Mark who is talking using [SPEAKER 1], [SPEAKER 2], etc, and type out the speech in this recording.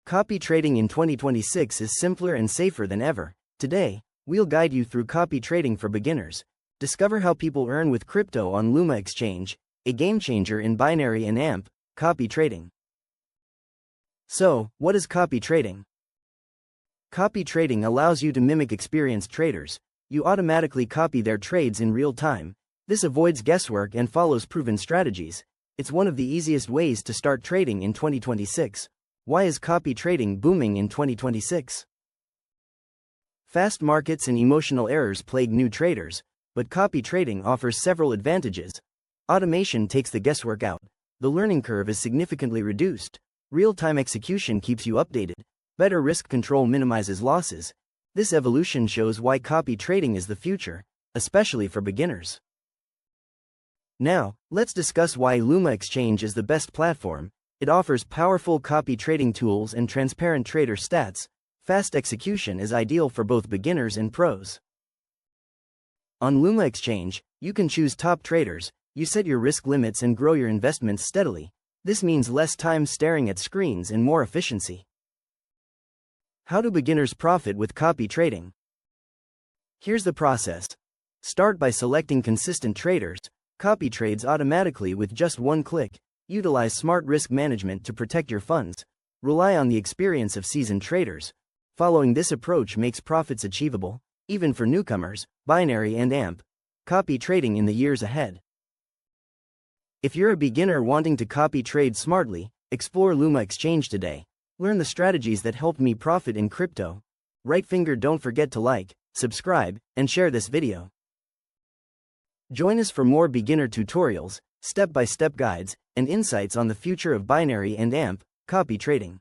[SPEAKER 1] Copy trading in 2026 is simpler and safer than ever. Today, we'll guide you through copy trading for beginners. Discover how people earn with crypto on Luma Exchange, a game changer in binary and AMP copy trading. So, what is copy trading? Copy trading allows you to mimic experienced traders. You automatically copy their trades in real time. This avoids guesswork and follows proven strategies. It's one of the easiest ways to start trading in 2026. Why is copy trading booming in 2026? Fast markets and emotional errors plague new traders, but copy trading offers several advantages. Automation takes the guesswork out. The learning curve is significantly reduced. Real-time execution keeps you updated. Better risk control minimizes losses. This evolution shows why copy trading is the future, especially for beginners. Now, let's discuss why Luma Exchange is the best platform. It offers powerful copy trading tools and transparent trader stats. Fast execution is ideal for both beginners and pros. On Luma Exchange, you can choose top traders, you set your risk limits and grow your investments steadily. This means less time staring at screens and more efficiency. How do beginners profit with copy trading? Here's the process. Start by selecting consistent traders. Copy trades automatically with just one click. Utilize smart risk management to protect your funds. Rely on the experience of seasoned traders. Following this approach makes profits achievable, even for newcomers, binary and AMP copy trading in the years ahead. If you're a beginner wanting to copy trade smartly, explore Luma Exchange today. Learn the strategies that helped me profit in crypto. Right finger, don't forget to like, subscribe, and share this video. Join us for more beginner tutorials, step-by-step guides, and insights on the future of binary and AMP copy trading.